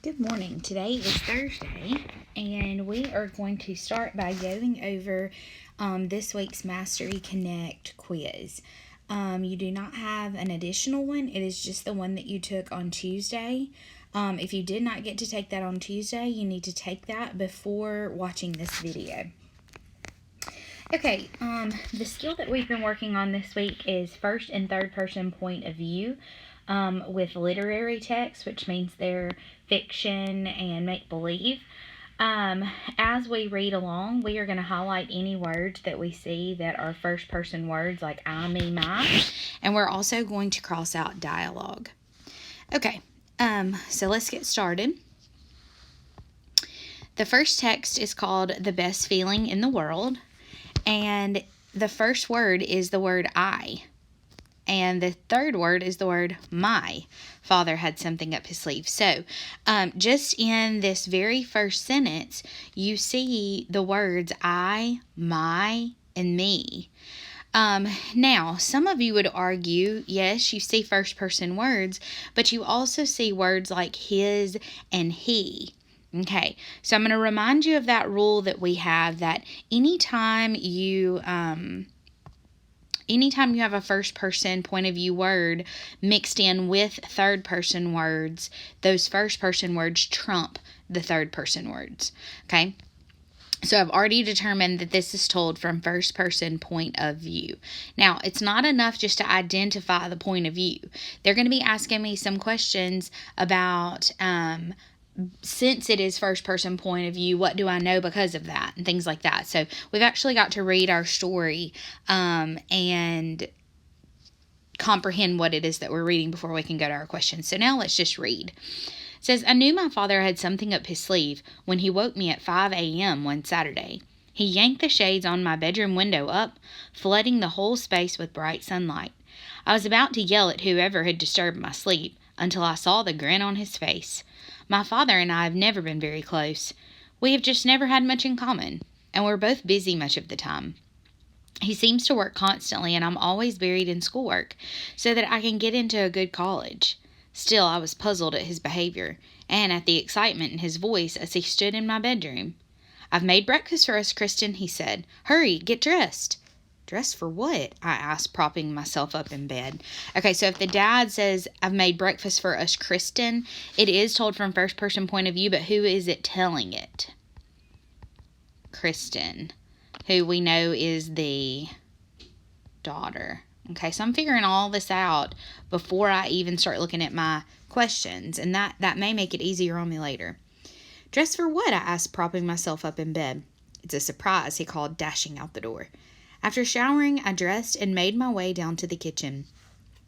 Good morning. Today is Thursday, and we are going to start by going over this week's Mastery Connect quiz. You do not have an additional one, it is just the one that you took on Tuesday. If you did not get to take that on Tuesday, you need to take that before watching this video. Okay, the skill that we've been working on this week is first and third person point of view with literary text, which means they're fiction and make-believe. As we read along, we are going to highlight any words that we see that are first person words like I, me, my, and we're also going to cross out dialogue. Okay, so let's get started. The first text is called The Best Feeling in the World. And the first word is the word I. And the third word is the word my. Father had something up his sleeve. So, just in this very first sentence, you see the words I, my, and me. Now, some of you would argue, yes, you see first person words, but you also see words like his and he. Okay, so I'm going to remind you of that rule that we have that anytime you have a first person point of view word mixed in with third person words, those first person words trump the third person words. Okay, so I've already determined that this is told from first person point of view. Now, it's not enough just to identify the point of view. They're going to be asking me some questions about since it is first person point of view, what do I know because of that and things like that. So we've actually got to read our story and comprehend what it is that we're reading before we can go to our questions. So now let's just read. It says, I knew my father had something up his sleeve when he woke me at 5 a.m. one Saturday. He yanked the shades on my bedroom window up, flooding the whole space with bright sunlight. I was about to yell at whoever had disturbed my sleep until I saw the grin on his face. My father and I have never been very close. We have just never had much in common, and we're both busy much of the time. He seems to work constantly, and I'm always buried in schoolwork so that I can get into a good college. Still, I was puzzled at his behavior and at the excitement in his voice as he stood in my bedroom. I've made breakfast for us, Kristen, he said. Hurry, get dressed. Dressed for what? I asked, propping myself up in bed. Okay, so if the dad says, I've made breakfast for us, Kristen, it is told from first person point of view, but who is it telling it? Kristen, who we know is the daughter. Okay, so I'm figuring all this out before I even start looking at my questions, and that may make it easier on me later. Dressed for what? I asked, propping myself up in bed. It's a surprise, he called, dashing out the door. After showering, I dressed and made my way down to the kitchen,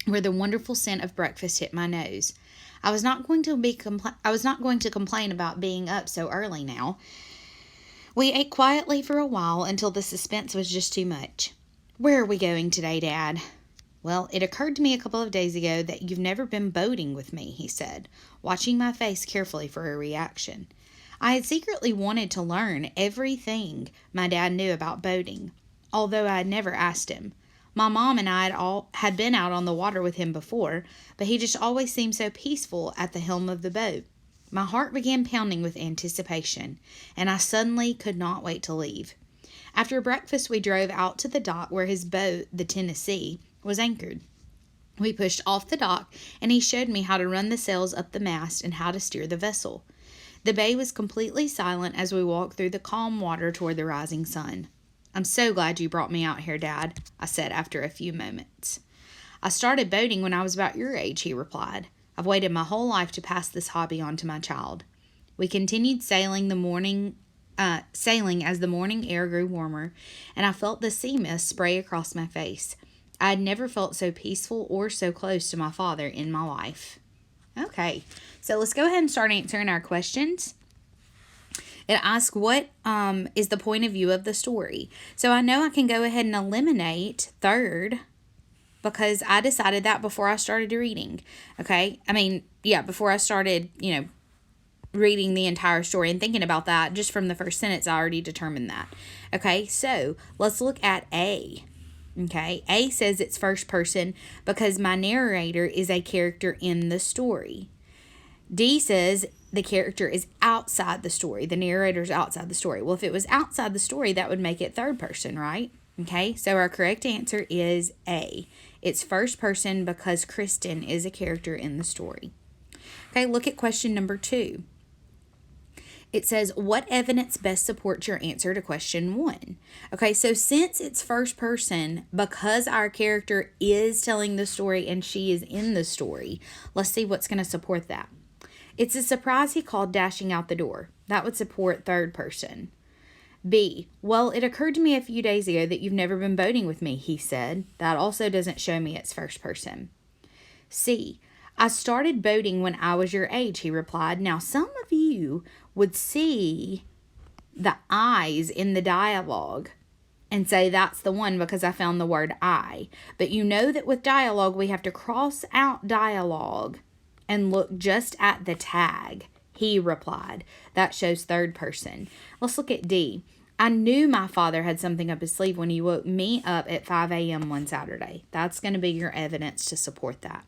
where the wonderful scent of breakfast hit my nose. I was not going to complain about being up so early now. We ate quietly for a while until the suspense was just too much. Where are we going today, Dad? Well, it occurred to me a couple of days ago that you've never been boating with me, he said, watching my face carefully for a reaction. I had secretly wanted to learn everything my dad knew about boating, although I had never asked him. My mom and I had been out on the water with him before, but he just always seemed so peaceful at the helm of the boat. My heart began pounding with anticipation, and I suddenly could not wait to leave. After breakfast, we drove out to the dock where his boat, the Tennessee, was anchored. We pushed off the dock, and he showed me how to run the sails up the mast and how to steer the vessel. The bay was completely silent as we walked through the calm water toward the rising sun. I'm so glad you brought me out here, Dad, I said after a few moments. I started boating when I was about your age, he replied. I've waited my whole life to pass this hobby on to my child. We continued sailing as the morning air grew warmer, and I felt the sea mist spray across my face. I had never felt so peaceful or so close to my father in my life. Okay, so let's go ahead and start answering our questions. It asks what is the point of view of the story. So I know I can go ahead and eliminate third because I decided that before I started reading. Okay, before I started, reading the entire story and thinking about that just from the first sentence, I already determined that. Okay, so let's look at A. Okay, A says it's first person because my narrator is a character in the story. D says the character is outside the story. The narrator's outside the story. Well, if it was outside the story, that would make it third person, right? Okay, so our correct answer is A. It's first person because Kristen is a character in the story. Okay, look at question number 2. It says, what evidence best supports your answer to question 1? Okay, so since it's first person, because our character is telling the story and she is in the story, let's see what's going to support that. It's a surprise he called dashing out the door. That would support third person. B, well, it occurred to me a few days ago that you've never been boating with me, he said. That also doesn't show me it's first person. C, I started boating when I was your age, he replied. Now, some of you would see the I's in the dialogue and say that's the one because I found the word I. But you know that with dialogue, we have to cross out dialogue and look just at the tag. He replied. That shows third person. Let's look at D. I knew my father had something up his sleeve when he woke me up at 5 a.m. one Saturday. That's going to be your evidence to support that.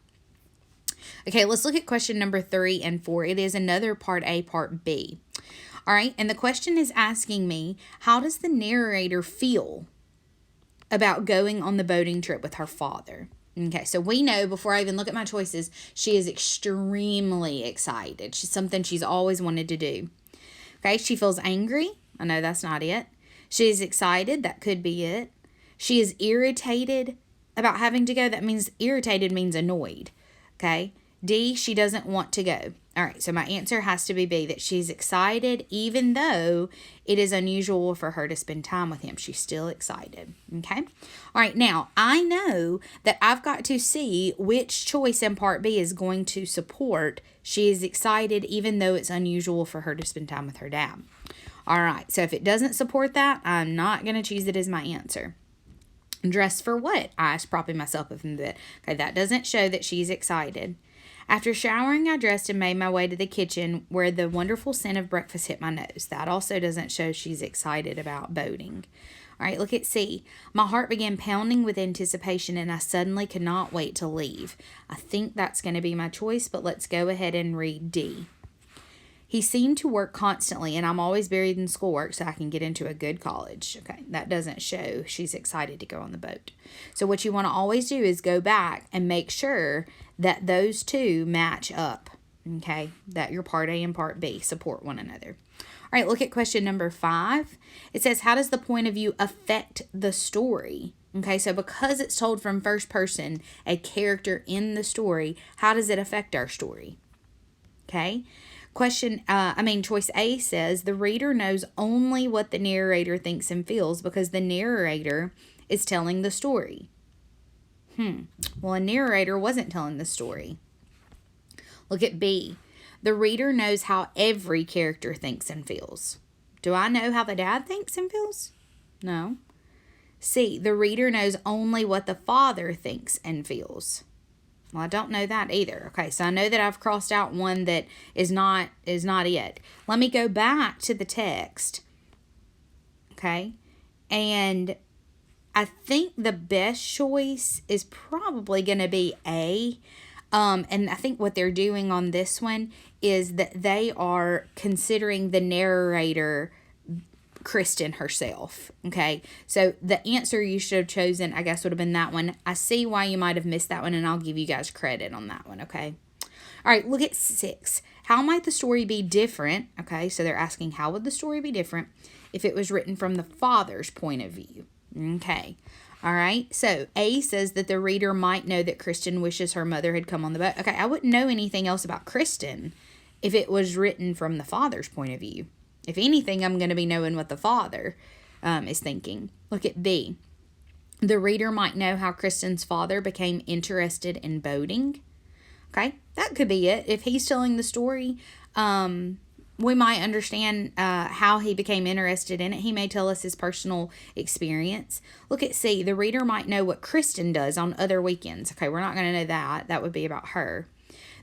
Okay, let's look at question number 3 and 4. It is another part A, part B. All right, and the question is asking me, how does the narrator feel about going on the boating trip with her father? Okay, so we know before I even look at my choices, she is extremely excited. She's something she's always wanted to do. Okay, she feels angry. I know that's not it. She is excited. That could be it. She is irritated about having to go. That means irritated means annoyed. Okay. D, she doesn't want to go. All right. So my answer has to be B, that she's excited even though it is unusual for her to spend time with him. She's still excited. Okay. All right. Now, I know that I've got to see which choice in part B is going to support she is excited even though it's unusual for her to spend time with her dad. All right. So if it doesn't support that, I'm not going to choose it as my answer. Dress for what? I was propping myself up in the bed. Okay, that doesn't show that she's excited. After showering, I dressed and made my way to the kitchen where the wonderful scent of breakfast hit my nose. That also doesn't show she's excited about boating. All right, look at C. My heart began pounding with anticipation and I suddenly could not wait to leave. I think that's going to be my choice, but let's go ahead and read D. He seemed to work constantly, and I'm always buried in schoolwork so I can get into a good college. Okay, that doesn't show she's excited to go on the boat. So what you want to always do is go back and make sure that those two match up. Okay, that your part A and part B support one another. All right, look at question number 5. It says, how does the point of view affect the story? Okay, so because it's told from first person, a character in the story, how does it affect our story? Okay. Choice A says the reader knows only what the narrator thinks and feels because the narrator is telling the story. Well, a narrator wasn't telling the story. Look at B. The reader knows how every character thinks and feels. Do I know how the dad thinks and feels? No. C. The reader knows only what the father thinks and feels. Well, I don't know that either. Okay, so I know that I've crossed out one that is not it. Let me go back to the text. Okay, and I think the best choice is probably going to be A. And I think what they're doing on this one is that they are considering the narrator Kristen herself. Okay, so the answer you should have chosen, I guess, would have been that one. I see why you might have missed that one, and I'll give you guys credit on that one. Okay, all right, look at 6. How might the story be different? Okay, so they're asking how would the story be different if it was written from the father's point of view. Okay, all right, so A says that the reader might know that Kristen wishes her mother had come on the boat. Okay, I wouldn't know anything else about Kristen if it was written from the father's point of view. If anything, I'm going to be knowing what the father is thinking. Look at B. The reader might know how Kristen's father became interested in boating. Okay, that could be it. If he's telling the story, we might understand how he became interested in it. He may tell us his personal experience. Look at C. The reader might know what Kristen does on other weekends. Okay, we're not going to know that. That would be about her.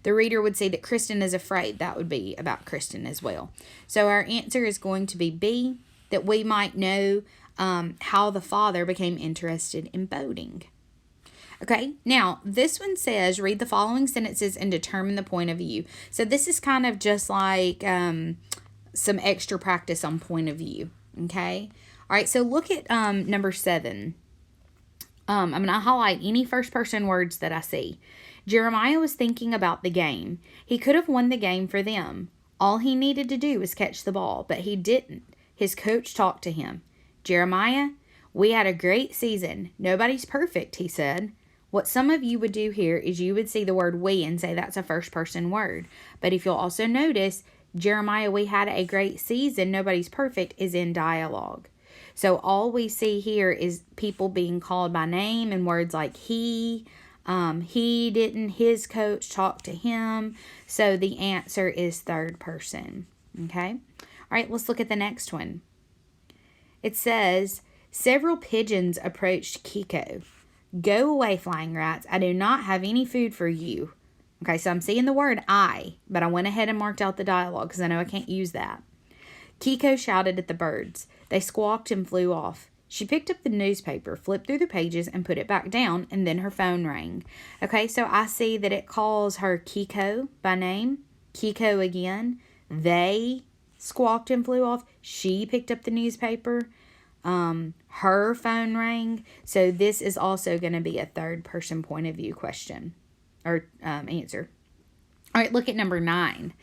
The reader would see that Kristen is afraid. That would be about Kristen as well. So our answer is going to be B, that we might know how the father became interested in boating. Okay, now this one says, read the following sentences and determine the point of view. So this is kind of just like some extra practice on point of view. Okay, all right, so look at number 7. I'm going to highlight any first person words that I see. Jeremiah was thinking about the game. He could have won the game for them. All he needed to do was catch the ball, but he didn't. His coach talked to him. Jeremiah, we had a great season. Nobody's perfect, he said. What some of you would do here is you would see the word we and say that's a first person word. But if you'll also notice, Jeremiah, we had a great season. Nobody's perfect is in dialogue. So all we see here is people being called by name and words like he didn't, his coach talked to him. So the answer is third person. Okay. All right, let's look at the next one. It says, several pigeons approached Kiko. Go away, flying rats. I do not have any food for you. Okay, so I'm seeing the word I, but I went ahead and marked out the dialogue because I know I can't use that. Kiko shouted at the birds. They squawked and flew off. She picked up the newspaper, flipped through the pages, and put it back down, and then her phone rang. Okay, so I see that it calls her Kiko by name. Kiko again. They squawked and flew off. She picked up the newspaper. Her phone rang. So this is also going to be a third person point of view question or answer. All right, look at number 9.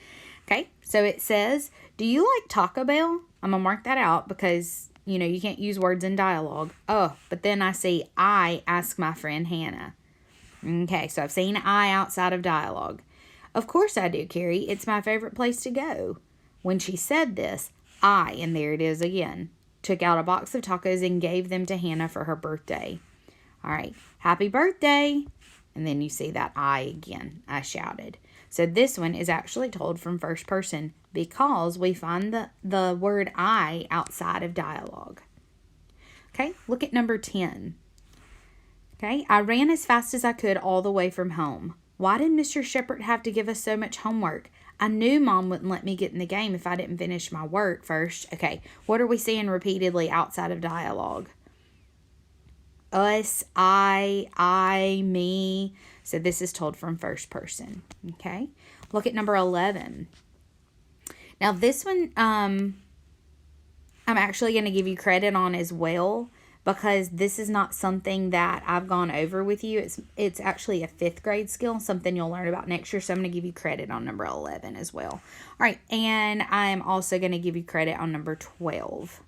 Okay, so it says, do you like Taco Bell? I'm going to mark that out because, you know, you can't use words in dialogue. Oh, but then I see I ask my friend Hannah. Okay, so I've seen I outside of dialogue. Of course I do, Carrie. It's my favorite place to go. When she said this, I, and there it is again, took out a box of tacos and gave them to Hannah for her birthday. All right, happy birthday. And then you see that I again, I shouted. So this one is actually told from first person because we find the word I outside of dialogue. Okay, look at number 10. Okay, I ran as fast as I could all the way from home. Why did Mr. Shepherd have to give us so much homework? I knew Mom wouldn't let me get in the game if I didn't finish my work first. Okay, what are we seeing repeatedly outside of dialogue? Us, I, me. So this is told from first person. Okay, look at number 11. Now this one, I'm actually going to give you credit on as well because this is not something that I've gone over with you. It's actually a 5th grade skill, something you'll learn about next year. So I'm going to give you credit on number 11 as well. All right, and I'm also going to give you credit on number 12.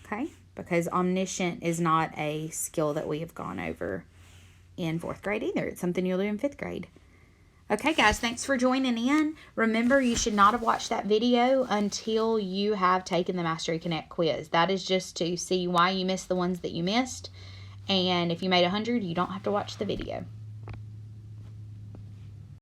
Okay, because omniscient is not a skill that we have gone over in 4th grade either. It's something you'll do in 5th grade. Okay, guys, thanks for joining in. Remember, you should not have watched that video until you have taken the Mastery Connect quiz. That is just to see why you missed the ones that you missed. And if you made 100, you don't have to watch the video.